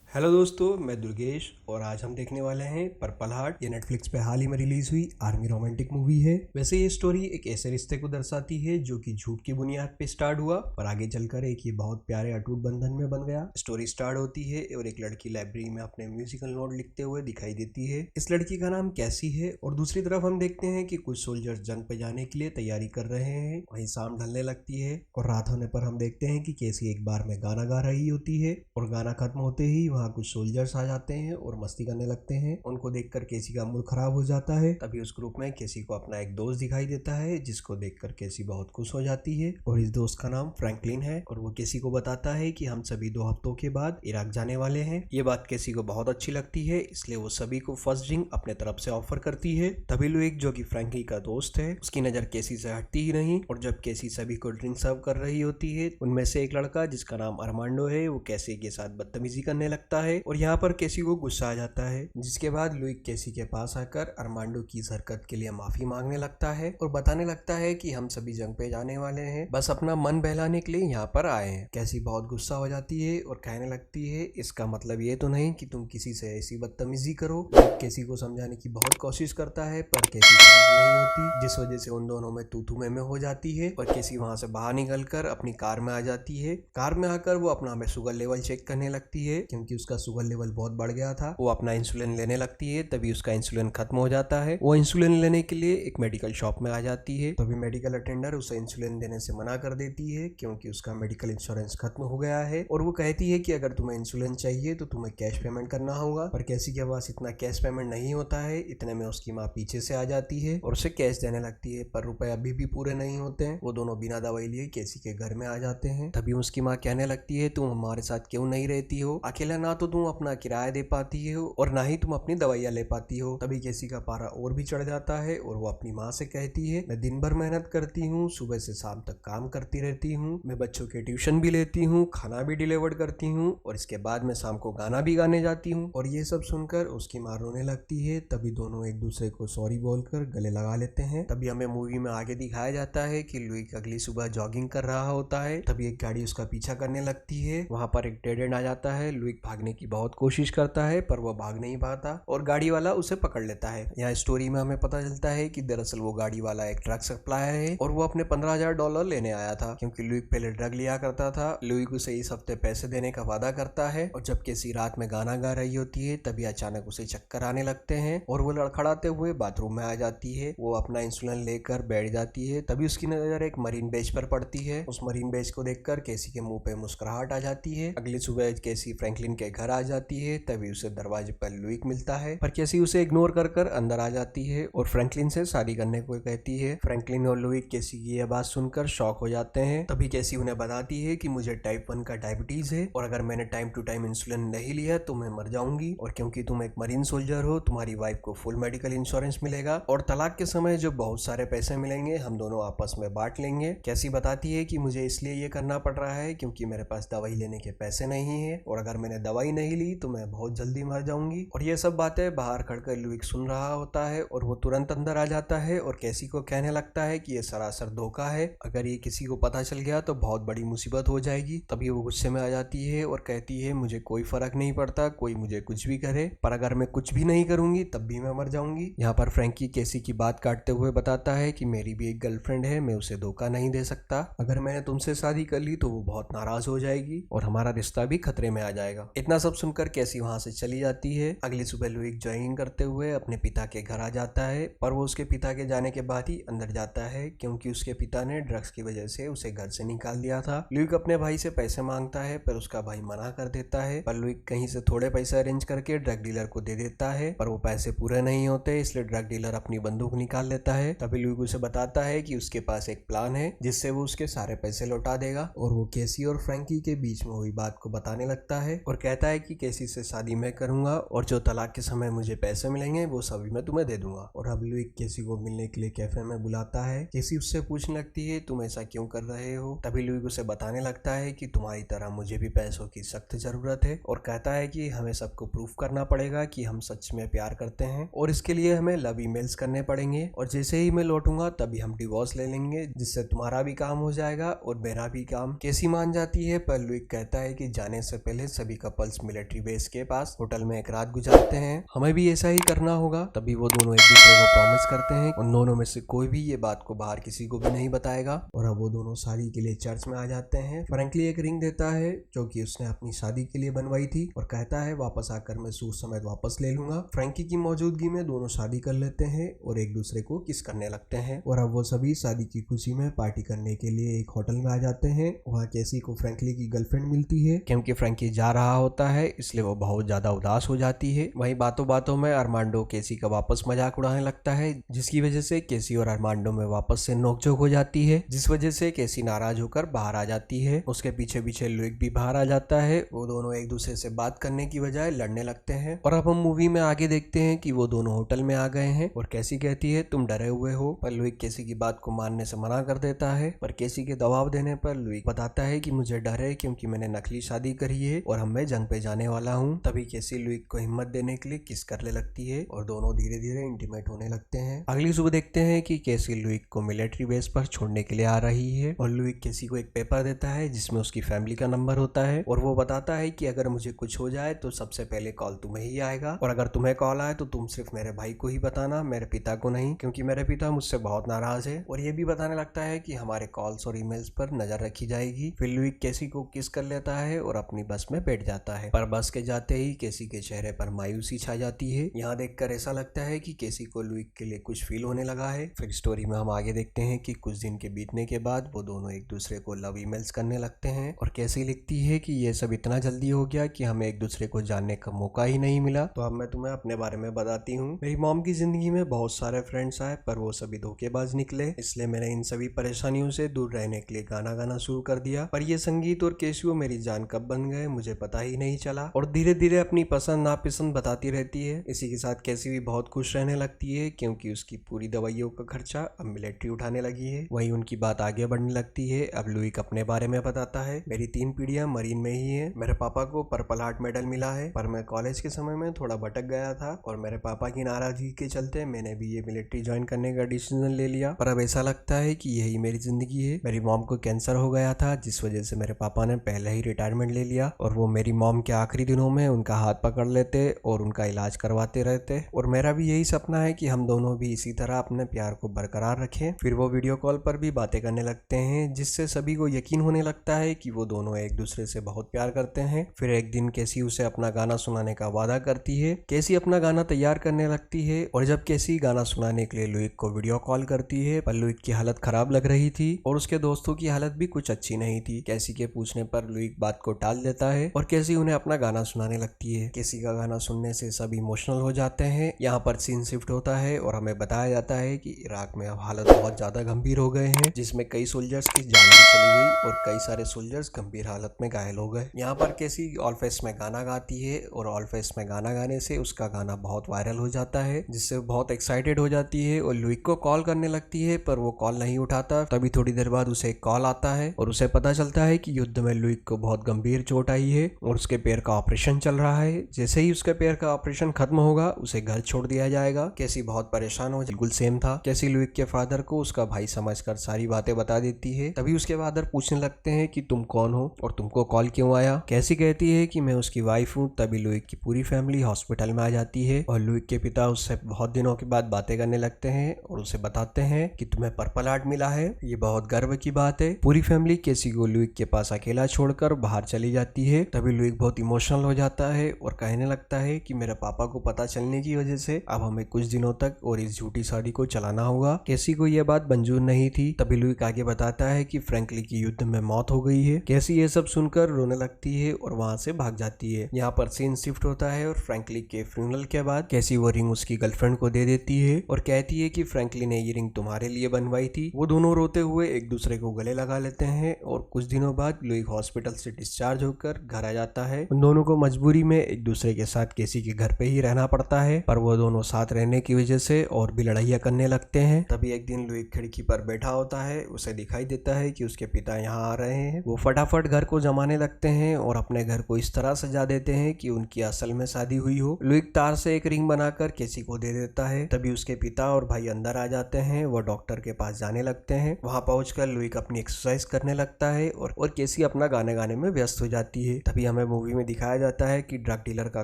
Hello दोस्तों, मैं दुर्गेश और आज हम देखने वाले हैं पर्पल हार्ट। ये नेटफ्लिक्स पे हाल ही में रिलीज हुई आर्मी रोमांटिक मूवी है। वैसे ये स्टोरी एक ऐसे रिश्ते को दर्शाती है जो कि झूठ की बुनियाद पे स्टार्ट हुआ पर आगे चलकर एक ये बहुत प्यारे अटूट बंधन में बन गया। स्टोरी स्टार्ट होती है और एक लड़की लाइब्रेरी में अपने म्यूजिकल नोट लिखते हुए दिखाई देती है। इस लड़की का नाम कैसी है और दूसरी तरफ हम देखते हैं कि कुछ सोल्जर्स जंग पे जाने के लिए तैयारी कर रहे हैं। वहीं शाम ढलने लगती है और रात होने पर हम देखते हैं कि कैसी एक बार में गाना गा रही होती है और गाना खत्म होते ही वहाँ कुछ सोल्जर्स आ जाते हैं और मस्ती करने लगते हैं। उनको देखकर केसी का मूड खराब हो जाता है। तभी उस ग्रुप में केसी को अपना एक दोस्त दिखाई देता है जिसको देखकर केसी बहुत खुश हो जाती है और इस दोस्त का नाम फ्रैंकलिन है और वो केसी को बताता है कि हम सभी 2 हफ्तों के बाद इराक जाने वाले हैं। ये बात केसी को बहुत अच्छी लगती है, इसलिए वो सभी को फर्स्ट ड्रिंक अपने तरफ से ऑफर करती है। तभी लुइक जो कि फ्रैंकलिन का दोस्त है, उसकी नजर केसी से हटती ही नहीं और जब केसी सभी को ड्रिंक सर्व कर रही होती है, उनमें से एक लड़का जिसका नाम अरमांडो है वो केसी के साथ बदतमीजी करने लगता है और यहाँ पर केसी को गुस्सा आ जाता है। जिसके बाद लुइक केसी के पास आकर अरमांडो की इस हरकत के लिए माफी मांगने लगता है और बताने लगता है कि हम सभी जंग पे जाने वाले हैं, बस अपना मन बहलाने के लिए यहाँ पर आए हैं। केसी बहुत गुस्सा हो जाती है और कहने लगती है इसका मतलब ये तो नहीं कि तुम किसी से ऐसी बदतमीजी करो। लुइक केसी को समझाने की बहुत कोशिश करता है पर केसी शांत नहीं होती, जिस वजह से उन दोनों में तू तू में हो जाती है और केसी वहां से बाहर निकलकर अपनी कार में आ जाती है। कार में आकर वो अपना हमें शुगर लेवल चेक करने लगती है क्योंकि उसका शुगर लेवल बहुत बढ़ गया था। वो अपना इंसुलिन लेने लगती है, तभी उसका इंसुलिन खत्म हो जाता है। वो इंसुलिन लेने के लिए एक मेडिकल शॉप में आ जाती है, तभी मेडिकल अटेंडर उसे इंसुलिन देने से मना कर देती है क्योंकि उसका मेडिकल इंश्योरेंस खत्म हो गया है और वो कहती है कि अगर तुम्हें इंसुलिन चाहिए तो तुम्हें कैश पेमेंट करना होगा। पर केसी के पास इतना कैश पेमेंट नहीं होता है। इतने में उसकी माँ पीछे से आ जाती है और उसे कैश देने लगती है पर रुपए अभी भी पूरे नहीं होते हैं। वो दोनों बिना दवाई लिए केसी के घर में आ जाते हैं। तभी उसकी माँ कहने लगती है तुम हमारे साथ क्यों नहीं रहती हो, अकेला ना तो तुम अपना किराया दे पाती हो और ना ही तुम अपनी दवाइयाँ ले पाती हो। तभी केसी का पारा और भी चढ़ जाता है और वो अपनी माँ से कहती है मैं दिन भर मेहनत करती हूँ, सुबह से शाम तक काम करती रहती हूँ, मैं बच्चों के ट्यूशन भी लेती हूँ, खाना भी डिलीवर करती हूँ और इसके बाद मैं शाम को गाना भी गाने जाती हूँ। और ये सब सुनकर उसकी माँ रोने लगती है। तभी दोनों एक दूसरे को सॉरी बोलकर गले लगा लेते हैं। तभी हमें मूवी में आगे दिखाया जाता है कि लुइक अगली सुबह जॉगिंग कर रहा होता है, तभी एक गाड़ी उसका पीछा करने लगती है। वहां पर एक डेड एंड आ जाता है। लुइक भागने की बहुत कोशिश करता है पर वो भाग नहीं पाता और गाड़ी वाला उसे पकड़ लेता है। यहाँ स्टोरी में हमें पता चलता है कि दरअसल वो गाड़ी वाला एक ड्रग सप्लायर है और वो अपने $15,000 लेने आया था क्योंकि लुइक पहले ड्रग लिया करता था। लुइक उसे इस हफ्ते पैसे देने का वादा करता है और जब केसी रात में गाना गा रही होती है तभी अचानक उसे चक्कर आने लगते हैं और वो लड़खड़ाते हुए बाथरूम में आ जाती है। वो अपना इंसुलिन लेकर बैठ जाती है। तभी उसकी नजर एक मरीन बेच पर पड़ती है। उस मरीन बेच को देखकर केसी के मुंह पे मुस्कुराहट आ जाती है। अगली सुबह केसी फ्रैंकलिन के घर आ जाती है, तभी उसे दरवाजे पर लुइक मिलता है पर केसी उसे इग्नोर कर अंदर आ जाती है और फ्रैंकलिन से शादी करने को कहती है। फ्रैंकलिन और लुइक केसी की यह बात सुनकर शॉक हो जाते हैं। तभी केसी उन्हें बताती है कि मुझे टाइप 1 का डायबिटीज है और अगर मैंने टाइम टू टाइम इंसुलिन नहीं लिया तो मैं मर जाऊंगी और क्योंकि तुम एक मरीन सोल्जर हो तुम्हारी वाइफ को फुल मेडिकल इंश्योरेंस मिलेगा और तलाक के समय जो बहुत सारे पैसे मिलेंगे हम दोनों आपस में बांट लेंगे। केसी बताती है कि मुझे इसलिए ये करना पड़ रहा है क्योंकि मेरे पास दवाई लेने के पैसे नहीं है और अगर मैंने दवाई नहीं ली तो मैं बहुत जल्दी मर जाऊंगी। और ये सब बातें बाहर खड़कर लुइक सुन रहा होता है और वो तुरंत अंदर आ जाता है और केसी को कहने लगता है कि ये सरासर धोखा है, अगर ये किसी को पता चल गया तो बहुत बड़ी मुसीबत हो जाएगी। तभी वो गुस्से में आ जाती है और कहती है मुझे कोई फर्क नहीं पड़ता, कोई मुझे कुछ भी करे, पर अगर मैं कुछ भी नहीं करूंगी तब भी मैं मर जाऊंगी। यहाँ पर फ्रैंकी केसी की बात काटते हुए बताता है कि मेरी भी एक गर्लफ्रेंड है, मैं उसे धोखा नहीं दे सकता, अगर मैंने तुमसे शादी कर ली तो वो बहुत नाराज हो जाएगी और हमारा रिश्ता भी खतरे में आ जाएगा। इतना सब सुनकर केसी वहां से चली जाती है। अगली सुबह लुइक जॉगिंग करते हुए अपने पिता के घर आ जाता है पर वो उसके पिता के जाने के बाद ही अंदर जाता है क्योंकि उसके पिता ने ड्रग्स की वजह से उसे घर से निकाल दिया था। लुइक अपने भाई से पैसे मांगता है पर उसका भाई मना कर देता है पर लुइक कहीं से थोड़े पैसे अरेंज करके ड्रग डीलर को दे देता है पर वो पैसे पूरे नहीं होते, इसलिए ड्रग डीलर अपनी बंदूक निकाल लेता है। तभी लुइक उसे बताता है कि उसके पास एक प्लान है जिससे वो उसके सारे पैसे लौटा देगा और वो केसी और फ्रैंकी के बीच में हुई बात को बताने लगता है और कहता है कि केसी से शादी मैं करूंगा और जो तलाक के समय मुझे पैसे मिलेंगे वो सभी मैं तुम्हें दे दूंगा। और अब लुइक केसी को मिलने के लिए कैफे में बुलाता है। केसी उससे पूछने लगती है तुम ऐसा क्यों कर रहे हो। तभी लुइक उसे बताने लगता है कि तुम्हारी तरह मुझे भी पैसों की सख्त जरूरत है और कहता है कि हमें सबको प्रूफ करना पड़ेगा कि हम सच में प्यार करते हैं और इसके लिए हमें लव ईमेल्स करने पड़ेंगे और जैसे ही मैं लौटूंगा तभी हम डिवोर्स ले लेंगे जिससे तुम्हारा भी काम हो जाएगा और मेरा भी काम। केसी मान जाती है पर लुइक कहता है कि जाने से पहले सभी का कपल्स मिलिट्री बेस के पास होटल में एक रात गुजारते हैं। हमें भी ऐसा ही करना होगा। तभी वो दोनों एक दूसरे को प्रॉमिस करते हैं उन दोनों में से कोई भी ये बात को बाहर किसी को भी नहीं बताएगा। और अब वो दोनों शादी के लिए चर्च में आ जाते हैं। फ्रैंकली एक रिंग देता है जो कि उसने अपनी शादी के लिए बनवाई थी और कहता है वापस आकर मैं सूट समेत वापस ले लूंगा। फ्रैंकी की मौजूदगी में दोनों शादी कर लेते हैं और एक दूसरे को किस करने लगते हैं। और अब वो सभी शादी की खुशी में पार्टी करने के लिए एक होटल में आ जाते हैं। वहाँ कैसी को फ्रैंकली की गर्लफ्रेंड मिलती है। क्योंकि फ्रैंकी जा रहा होता है इसलिए वो बहुत ज्यादा उदास हो जाती है। वहीं बातों बातों में अरमांडो केसी का वापस मजाक उड़ाने लगता है, जिसकी वजह से केसी और अरमांडो में वापस से नोकझोंक हो जाती है, जिस वजह से केसी नाराज होकर बाहर आ जाती है। उसके पीछे पीछे लुइक भी बाहर आ जाता है। वो दोनों एक दूसरे से बात करने की बजाय लड़ने लगते हैं। और अब हम मूवी में आगे देखते हैं कि वो दोनों होटल में आ गए हैं और केसी कहती है तुम डरे हुए हो, पर लुइक केसी की बात को मानने से मना कर देता है। पर केसी के दबाव देने पर लुइक बताता है कि मुझे डर है क्योंकि मैंने नकली शादी करी है और अब मैं जंग पे जाने वाला हूँ। तभी केसी लुइक को हिम्मत देने के लिए किस करने लगती है और दोनों धीरे धीरे इंटीमेट होने लगते हैं। अगली सुबह देखते हैं कि केसी लुइक को मिलिट्री बेस पर छोड़ने के लिए आ रही है और लुइक केसी को एक पेपर देता है जिसमें उसकी फैमिली का नंबर होता है और वो बताता है कि अगर मुझे कुछ हो जाए तो सबसे पहले कॉल तुम्हें ही आएगा और अगर तुम्हें कॉल आए तो तुम सिर्फ मेरे भाई को ही बताना, मेरे पिता को नहीं, क्योंकि मेरे पिता मुझसे बहुत नाराज है। और ये भी बताने लगता है कि हमारे कॉल्स और ईमेल्स पर नजर रखी जाएगी। फिर लुइक केसी को किस कर लेता है और अपनी बस में बैठ जाता है। पर बस के जाते ही केसी के चेहरे पर मायूसी छा जाती है। यहाँ देखकर ऐसा लगता है कि केसी को लुइक के लिए कुछ फील होने लगा है। फिर स्टोरी में हम आगे देखते हैं कि कुछ दिन के बीतने के बाद वो दोनों एक दूसरे को लव ईमेल्स करने लगते हैं और केसी लिखती है कि ये सब इतना जल्दी हो गया कि हमें एक दूसरे को जानने का मौका ही नहीं मिला। तो अब मैं तुम्हें अपने बारे में बताती हूँ। मेरी मॉम की जिंदगी में बहुत सारे फ्रेंड्स आए पर वो सभी धोखेबाज निकले, इसलिए मैंने इन सभी परेशानियों से दूर रहने के लिए गाना गाना शुरू कर दिया। पर ये संगीत और कैसियो मेरी जान कब बन गए मुझे पता ही नहीं चला और धीरे धीरे अपनी पसंद नापसंद बताती रहती है। इसी के साथ कैसी भी बहुत खुश रहने लगती है क्योंकि उसकी पूरी दवाइयों का खर्चा अब मिलिट्री उठाने लगी है। वहीं उनकी बात आगे बढ़ने लगती है। अब लुइक अपने बारे में बताता है, मेरी 3 पीढ़ियां मरीन में ही है। मेरे पापा को पर्पल हार्ट मेडल मिला है पर मैं कॉलेज के समय में थोड़ा भटक गया था और मेरे पापा की नाराजगी के चलते मैंने भी ये मिलिट्री ज्वाइन करने का डिसीजन ले लिया। पर अब ऐसा लगता है कि यही मेरी जिंदगी है। मेरी मॉम को कैंसर हो गया था जिस वजह से मेरे पापा ने पहले ही रिटायरमेंट ले लिया और वो मेरी मॉम के आखिरी दिनों में उनका हाथ पकड़ लेते और उनका इलाज करवाते रहते। और मेरा भी यही सपना है कि हम दोनों भी इसी तरह अपने प्यार को बरकरार रखें। फिर वो वीडियो कॉल पर भी बातें करने लगते हैं जिससे सभी को यकीन होने लगता है कि वो दोनों एक दूसरे से बहुत प्यार करते हैं। फिर एक दिन केसी उसे अपना गाना सुनाने का वादा करती है। केसी अपना गाना तैयार करने लगती है और जब केसी गाना सुनाने के लिए लुइक को वीडियो कॉल करती है पर लुइक की हालत खराब लग रही थी और उसके दोस्तों की हालत भी कुछ अच्छी नहीं थी। केसी के पूछने पर लुइक बात को टाल देता है और केसी उन्हें अपना गाना सुनाने लगती है। केसी का गाना सुनने से सब इमोशनल हो जाते हैं। यहाँ पर सीन शिफ्ट होता है और हमें बताया जाता है कि इराक में अब हालत बहुत ज्यादा गंभीर हो गए हैं जिसमें कई सोल्जर्स की जान भी चली गई और कई सारे सोल्जर्स गंभीर हालत में घायल हो गए। यहाँ पर केसी ऑलफेस्ट में गाना गाती है और ऑलफेस्ट में गाना गाने से उसका गाना बहुत वायरल हो जाता है जिससे बहुत एक्साइटेड हो जाती है और लुइक को कॉल करने लगती है पर वो कॉल नहीं उठाता। तभी थोड़ी देर बाद उसे एक कॉल आता है और उसे पता चलता है कि युद्ध में लुइक को बहुत गंभीर चोट आई है और उसके पैर का ऑपरेशन चल रहा है। जैसे ही उसके पैर का ऑपरेशन खत्म होगा उसे घर छोड़ दिया जाएगा। कैसी बहुत परेशान हो, बिल्कुल सेम था। कैसी लुइक के फादर को उसका भाई समझकर सारी बातें बता देती है। तभी उसके फादर पूछने लगते हैं कि तुम कौन हो और तुमको कॉल क्यों आया। कैसी कहती है कि मैं उसकी वाइफ हूँ। तभी लुइक की पूरी फैमिली हॉस्पिटल में आ जाती है और लुइक के पिता उससे बहुत दिनों के बाद बातें करने लगते हैं और उसे बताते हैं कि तुम्हें पर्पल हार्ट मिला है, ये बहुत गर्व की बात है। पूरी फैमिली केसी को लुइक के पास अकेला छोड़कर बाहर चली जाती है। तभी लुइक बहुत इमोशनल हो जाता है और कहने लगता है कि मेरे पापा को पता चलने की वजह से अब हमें कुछ दिनों तक और इस झूठी शादी को चलाना होगा। केसी को यह बात मंजूर नहीं थी। तभी लुइक आगे बताता है कि फ्रैंकली की युद्ध में मौत हो गई है। केसी ये सब सुनकर रोने लगती है और वहां से भाग जाती है। यहाँ पर सीन शिफ्ट होता है और फ्रैंकली के फ्यूनरल के बाद केसी वो रिंग उसकी गर्लफ्रेंड को दे देती है और कहती है कि फ्रैंकली ने ये रिंग तुम्हारे लिए बनवाई थी। वो दोनों रोते हुए एक दूसरे को गले लगा लेते हैं और कुछ दिनों बाद लुइक हॉस्पिटल से डिस्चार्ज होकर घर आ जाता है। उन दोनों को मजबूरी में एक दूसरे के साथ केसी के घर पे ही रहना पड़ता है पर वो दोनों साथ रहने की वजह से और भी लड़ाइयाँ करने लगते हैं। तभी एक दिन लुइक खिड़की पर बैठा होता है, उसे दिखाई देता है कि उसके पिता यहाँ आ रहे हैं। वो फटाफट घर को जमाने लगते हैं और अपने घर को इस तरह सजा देते हैं कि उनकी असल में शादी हुई हो। लुइक तार से एक रिंग बनाकर केसी को दे देता है। तभी उसके पिता और भाई अंदर आ जाते हैं। वो डॉक्टर के पास जाने लगते हैं। वहां पहुंचकर लुइक अपनी एक्सरसाइज करने लगता है और केसी अपना गाने गाने में व्यस्त हो जाती है। तभी हमें मूवी में दिखाया जाता है कि ड्रग डीलर का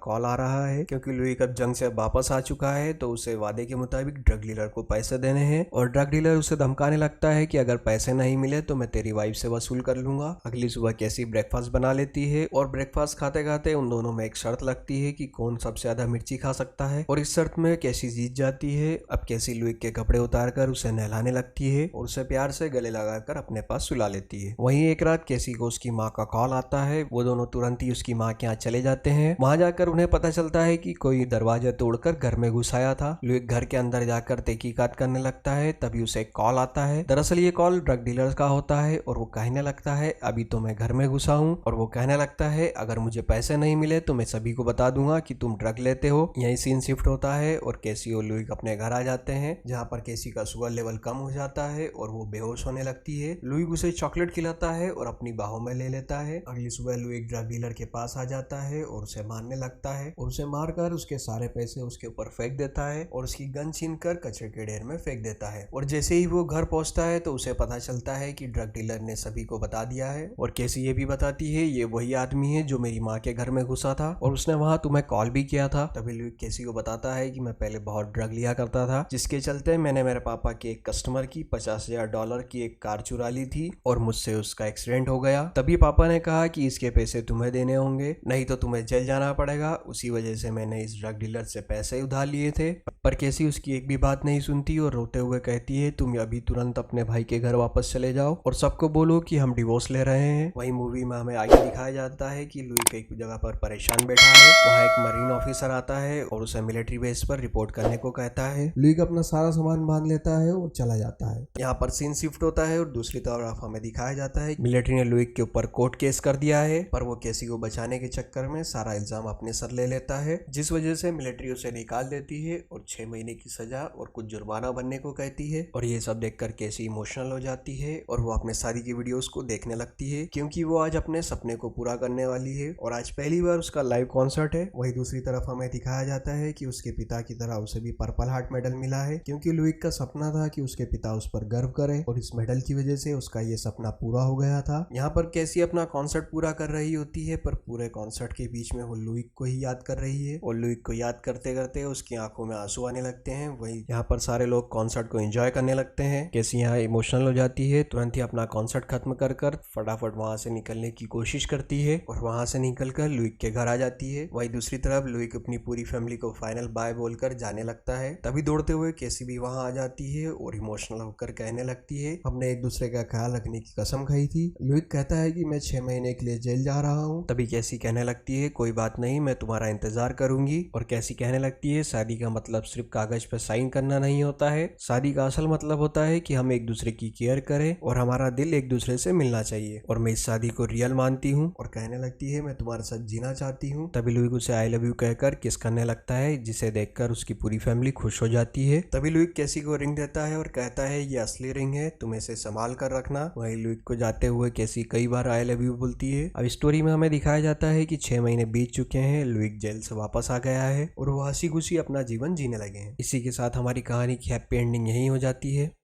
कॉल आ रहा है, क्योंकि लुइक अब जंग से वापस आ चुका है तो उसे वादे के मुताबिक ड्रग डीलर को पैसे देने हैं और ड्रग डीलर उसे धमकाने लगता है कि अगर पैसे नहीं मिले तो मैं तेरी वाइफ से वसूल कर लूंगा। अगली सुबह कैसी ब्रेकफास्ट बना लेती है और ब्रेकफास्ट खाते खाते उन दोनों में एक शर्त लगती है कि कौन सबसे ज्यादा मिर्ची खा सकता है और इस शर्त में कैसी जीत जाती है। अब कैसी लुइक के कपड़े उतार कर उसे नहलाने लगती है और उसे प्यार से गले लगाकर अपने पास सुला लेती है। वहीं एक रात कैसी को उसकी माँ का कॉल आता है। वो दोनों तुरंत ही उसकी माँ के यहाँ चले जाते हैं। वहां जाकर उन्हें पता चलता है कि कोई दरवाजा तोड़कर घर में घुस आया था। लुइक घर के अंदर जाकर तहकीकात करने लगता है, तभी उसे एक कॉल आता है। दरअसल ये कॉल ड्रग डीलर का होता है और वो कहने लगता है अभी तो मैं घर में घुसा हूँ, और वो कहने लगता है अगर मुझे पैसे नहीं मिले तो मैं सभी को बता दूंगा कि तुम ड्रग लेते हो। यही सीन शिफ्ट होता है और कैसी और लुइक अपने घर आ जाते हैं, जहाँ पर कैसी का शुगर लेवल कम हो जाता है और वो बेहोश होने लगती है। लुइक उसे चॉकलेट खिलाता है और अपनी बाहों में ले लेता है। अगली सुबह लुइक ड्रग डीलर के पास आ जाता है और उसे मारने लगता है और उसे मारकर उसके सारे पैसे उसके ऊपर फेंक देता है और उसकी गन छीनकर कचरे के ढेर में फेंक देता है। और जैसे ही वो घर पहुंचता है तो उसे पता चलता है कि ड्रग डीलर ने सभी को बता दिया है और कैसी ये भी बताती है ये वही आदमी है जो मेरी माँ के घर में घुसा था और उसने वहां तुम्हें कॉल भी किया था। तभी लुइक कैसी को बताता है कि मैं पहले बहुत ड्रग लिया करता था, जिसके चलते मैंने मेरे पापा के एक कस्टमर की $50,000 की एक कार चुरा ली थी और मुझसे उसका एक्सीडेंट हो गया। तभी पापा ने कहा कि इसके पैसे तुम्हें देने होंगे, नहीं तो तुम्हें जेल जाना पड़ेगा। उसी वजह से मैंने इस ड्रग डीलर से पैसे उधार लिए थे। पर कैसी उसकी एक भी बात नहीं सुनती और रोते हुए कहती है तुम अभी तुरंत अपने भाई के घर वापस चले जाओ और सबको बोलो कि हम डिवोर्स ले रहे हैं। वही मूवी में हमें आगे दिखाया जाता है कि लुइक एक जगह पर परेशान बैठा है। वहाँ एक मरीन ऑफिसर आता है और उसे मिलिट्री बेस पर रिपोर्ट करने को कहता है। लुइक अपना सारा सामान बांध लेता है और चला जाता है। यहाँ पर सीन शिफ्ट होता है और दूसरी तरफ हमें दिखाया जाता है मिलिट्री ने लुइक के ऊपर कोर्ट केस कर दिया है, पर वो कैसी को बचाने के चक्कर में सारा इल्जाम अपने सर ले लेता है, जिस वजह से मिलिट्री उसे निकाल देती है और 6 महीने की सजा और कुछ जुर्माना भरने को कहती है। और ये सब देखकर कैसी इमोशनल हो जाती है और वो अपने शादी की वीडियोस को देखने लगती है, क्योंकि वो आज अपने सपने को पूरा करने वाली है और आज पहली बार उसका लाइव कॉन्सर्ट है। वही दूसरी तरफ हमें दिखाया जाता है कि उसके पिता की तरह उसे भी पर्पल हार्ट मेडल मिला है, क्योंकि लुइक का सपना था कि उसके पिता उस पर गर्व करे और इस मेडल की वजह से उसका ये सपना पूरा हो गया था। यहाँ पर कैसी अपना कॉन्सर्ट पूरा कर रही होती है, पर पूरे कॉन्सर्ट के बीच में वो लुइक को ही याद कर रही है और लुइक को याद करते करते उसकी आंखों में आंसू आने लगते हैं। वही यहाँ पर सारे लोग कॉन्सर्ट को एंजॉय करने लगते हैं। कैसी यहाँ इमोशनल हो जाती है, तुरंत ही अपना कॉन्सर्ट खत्म कर फटाफट वहां से निकलने की कोशिश करती है और वहां से निकलकर लुइक के घर आ जाती है। वही दूसरी तरफ लुइक अपनी पूरी फैमिली को फाइनल बाय बोलकर जाने लगता है। तभी दौड़ते हुए कैसी भी वहां आ जाती है और इमोशनल होकर कहने लगती है हमने एक दूसरे का ख्याल रखने की कसम खाई थी। लुइक कहता है कि मैं 6 महीने के लिए जेल जा रहा हूँ। तभी कैसी कहने लगती है कोई बात नहीं, मैं तुम्हारा इंतजार करूंगी। और कैसी कहने लगती है शादी का मतलब सिर्फ कागज पर साइन करना नहीं होता है, शादी का असल मतलब होता है कि हम एक दूसरे की केयर करें और हमारा दिल एक दूसरे से मिलना चाहिए और मैं इस शादी को रियल मानती हूँ। और कहने लगती है मैं तुम्हारे साथ जीना चाहती हूँ। तभी लुइक उसे आई लव यू कहकर किस करने लगता है, जिसे देखकर उसकी पूरी फैमिली खुश हो जाती है। तभी लुइक कैसी को रिंग देता है और कहता है ये असली रिंग है, तुम इसे संभाल कर रखना। वही लुइक को जाते हुए कैसी कई बार आई लव यू बोलती है। अब स्टोरी में हमें दिखाया जाता है कि 6 महीने बीत चुके हैं, लुइक जेल से वापस आ गया है और वो हंसी खुशी अपना जीवन जीने लगे हैं। इसी के साथ हमारी कहानी की हैप्पी एंडिंग यही हो जाती है।